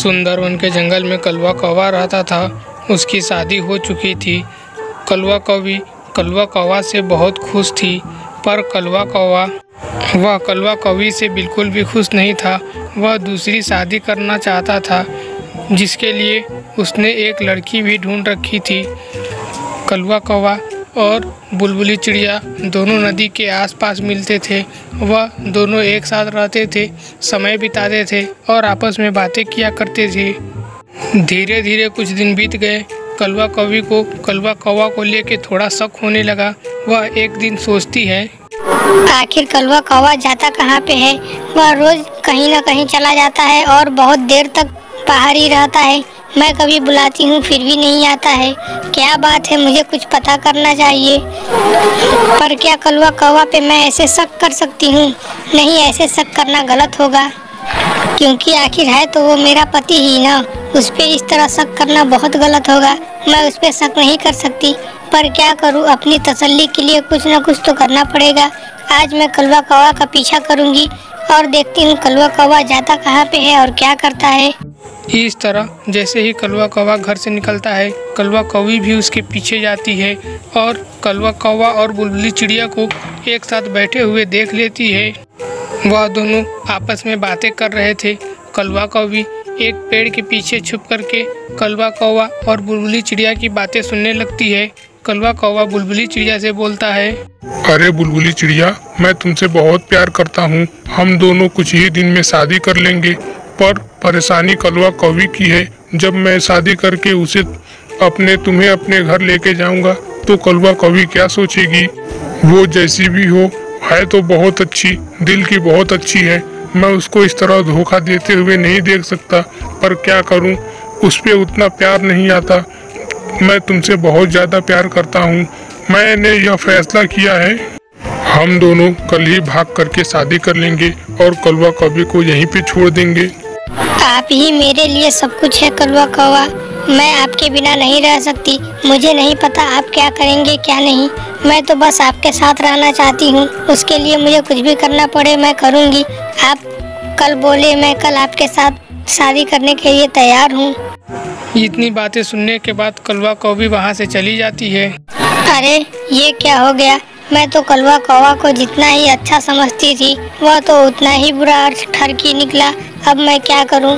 सुंदरवन के जंगल में कलवा कौवा रहता था। उसकी शादी हो चुकी थी। कलवा कौवा से बहुत खुश थी, पर वह कलवा कौवी से बिल्कुल भी खुश नहीं था। वह दूसरी शादी करना चाहता था, जिसके लिए उसने एक लड़की भी ढूंढ रखी थी। कलवा कौवा और बुलबुली चिड़िया दोनों नदी के आसपास मिलते थे। वह दोनों एक साथ रहते थे, समय बिताते थे और आपस में बातें किया करते थे। धीरे धीरे कुछ दिन बीत गए। कलवा कौवा को लेके थोड़ा शक होने लगा। वह एक दिन सोचती है, आखिर कलवा कौवा जाता कहाँ पे है। वह रोज कहीं न कहीं चला जाता है और बहुत देर तक बाहर ही रहता है। मैं कभी बुलाती हूँ फिर भी नहीं आता है। क्या बात है, मुझे कुछ पता करना चाहिए। पर क्या कलवा कौवा पे मैं ऐसे शक कर सकती हूँ? नहीं, ऐसे शक करना गलत होगा, क्योंकि आखिर है तो वो मेरा पति ही ना। उस पे इस तरह शक करना बहुत गलत होगा। मैं उस पे शक नहीं कर सकती, पर क्या करूँ, अपनी तसल्ली के लिए कुछ न कुछ तो करना पड़ेगा। आज मैं कलवा कौवा का पीछा करूँगी और देखती हूँ कलवा कौवा जाता कहाँ पे है और क्या करता है। इस तरह जैसे ही कलवा कौवा घर से निकलता है, कलवा कौवी भी उसके पीछे जाती है और कलवा कौवा और बुलबुली चिड़िया को एक साथ बैठे हुए देख लेती है। वह दोनों आपस में बातें कर रहे थे। कलवा कौवी एक पेड़ के पीछे छुप करके कलवा कौवा और बुलबुली चिड़िया की बातें सुनने लगती है। कलवा कौवा बुलबुली चिड़िया से बोलता है, अरे बुलबुली चिड़िया, मैं तुमसे बहुत प्यार करता हूँ। हम दोनों कुछ ही दिन में शादी कर लेंगे, पर परेशानी कलवा कौवी की है। जब मैं शादी करके तुम्हें अपने घर लेके जाऊंगा तो कलवा कौवी क्या सोचेगी। वो जैसी भी हो, है तो बहुत अच्छी, दिल की बहुत अच्छी है। मैं उसको इस तरह धोखा देते हुए नहीं देख सकता, पर क्या करूं, उस पे उतना प्यार नहीं आता। मैं तुमसे बहुत ज़्यादा प्यार करता हूं। मैंने यह फैसला किया है, हम दोनों कल ही भाग करके शादी कर लेंगे और कलवा कौवी को यहीं पे छोड़ देंगे। आप ही मेरे लिए सब कुछ है कलवा कौवा। मैं आपके बिना नहीं रह सकती। मुझे नहीं पता आप क्या करेंगे क्या नहीं। मैं तो बस आपके साथ रहना चाहती हूँ। उसके लिए मुझे कुछ भी करना पड़े मैं करूँगी। आप कल बोले, मैं कल आपके साथ शादी करने के लिए तैयार हूँ। इतनी बातें सुनने के बाद कलवा कौवी वहाँ से चली जाती है। अरे ये क्या हो गया। मैं तो कलवा कौवा को जितना ही अच्छा समझती थी, वह तो उतना ही बुरा और ठरकी निकला। अब मैं क्या करूं?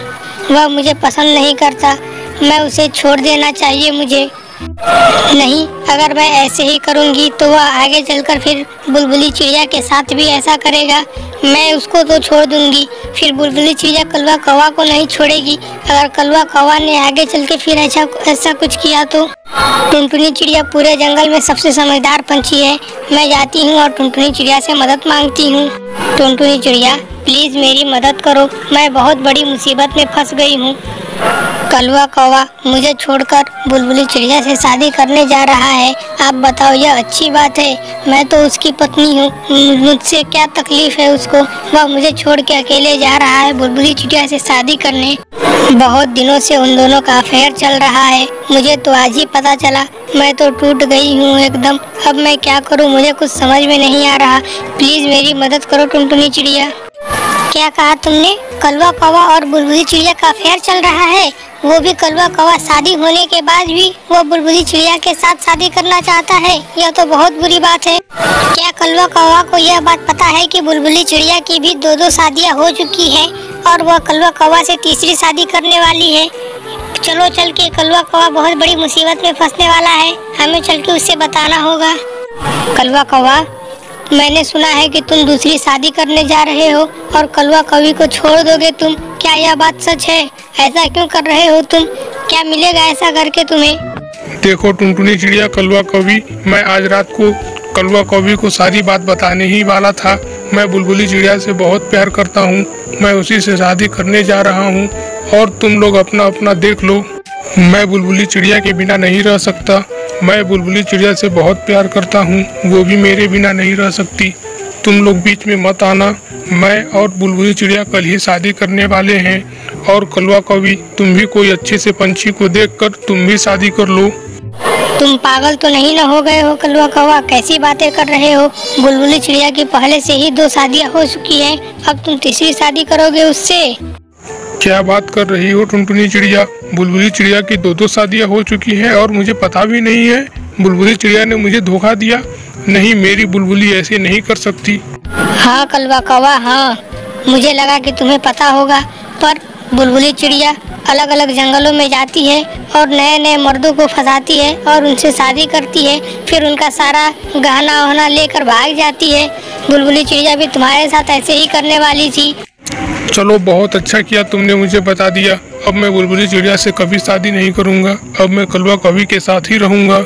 वह मुझे पसंद नहीं करता। मैं उसे छोड़ देना चाहिए मुझे। नहीं, अगर मैं ऐसे ही करूंगी तो वह आगे चलकर फिर बुलबुली चिड़िया के साथ भी ऐसा करेगा। मैं उसको तो छोड़ दूंगी, फिर बुलबुली चिड़िया कलवा कौवा को नहीं छोड़ेगी। अगर कलवा कौवा ने आगे चल के फिर ऐसा कुछ किया तो। टुनटुनी चिड़िया पूरे जंगल में सबसे समझदार पंछी है। मैं जाती हूँ और टुनटुनी चिड़िया से मदद मांगती हूँ। टुनटुनी चिड़िया, प्लीज मेरी मदद करो, मैं बहुत बड़ी मुसीबत में फंस गई हूँ। कलवा कौवा मुझे छोड़कर बुलबुली चिड़िया से शादी करने जा रहा है। आप बताओ, यह अच्छी बात है? मैं तो उसकी पत्नी हूँ, मुझसे क्या तकलीफ है उसको? वह मुझे छोड़ के अकेले जा रहा है बुलबुली चिड़िया से शादी करने। बहुत दिनों से उन दोनों का अफेयर चल रहा है। मुझे तो आज ही पता चला। मैं तो टूट गई हूँ एकदम। अब मैं क्या करूँ, मुझे कुछ समझ में नहीं आ रहा। प्लीज मेरी मदद करो टुनटुनी चिड़िया। क्या कहा तुमने? कलवा कौवा और बुलबुली चिड़िया का अफेयर चल रहा है? वो भी कलवा कौवा शादी होने के बाद भी वो बुलबुली चिड़िया के साथ शादी करना चाहता है? यह तो बहुत बुरी बात है। क्या कलवा कौवा को यह बात पता है कि बुलबुली चिड़िया की भी दो शादियाँ हो चुकी है और वह कलवा कौवा से तीसरी शादी करने वाली है? चलो चल के, कलवा कौवा बहुत बड़ी मुसीबत में फंसने वाला है। हमें चल के उससे बताना होगा। कलवा कौवा, मैंने सुना है कि तुम दूसरी शादी करने जा रहे हो और कलवा कौवी को छोड़ दोगे तुम। क्या यह बात सच है? ऐसा क्यों कर रहे हो तुम? क्या मिलेगा ऐसा करके तुम्हें? देखो टुनटुनी चिड़िया, कलवा कौवी, मैं आज रात को कलवा कौवी को सारी बात बताने ही वाला था। मैं बुलबुली चिड़िया से बहुत प्यार करता हूँ। मैं उसी से शादी करने जा रहा हूँ और तुम लोग अपना अपना देख लो। मैं बुलबुली चिड़िया के बिना नहीं रह सकता। मैं बुलबुली चिड़िया से बहुत प्यार करता हूँ, वो भी मेरे बिना नहीं रह सकती। तुम लोग बीच में मत आना। मैं और बुलबुली चिड़िया कल ही शादी करने वाले हैं। और कलवा कौवी, तुम भी कोई अच्छे से पंछी को देखकर तुम भी शादी कर लो। तुम पागल तो नहीं न हो गए हो कलवा कौवा? कैसी बातें कर रहे हो? बुलबुली चिड़िया की पहले से ही 2 शादियाँ हो चुकी हैं। अब तुम तीसरी शादी करोगे उससे? क्या बात कर रही हो टुनटुनी चिड़िया? बुलबुली चिड़िया की दो शादियाँ हो चुकी हैं और मुझे पता भी नहीं है। बुलबुली चिड़िया ने मुझे धोखा दिया। नहीं, मेरी बुलबुली ऐसे नहीं कर सकती। हाँ कलवा कौवा, हाँ मुझे लगा कि तुम्हें पता होगा, पर बुलबुली चिड़िया अलग अलग जंगलों में जाती है और नए नए मर्दों को फंसाती है और उनसे शादी करती है, फिर उनका सारा गहना वहना लेकर भाग जाती है। बुलबुली चिड़िया भी तुम्हारे साथ ऐसे ही करने वाली थी। चलो, बहुत अच्छा किया तुमने मुझे बता दिया। अब मैं बुलबुली चिड़िया से कभी शादी नहीं करूँगा। अब मैं कलवा कौवी के साथ ही रहूँगा।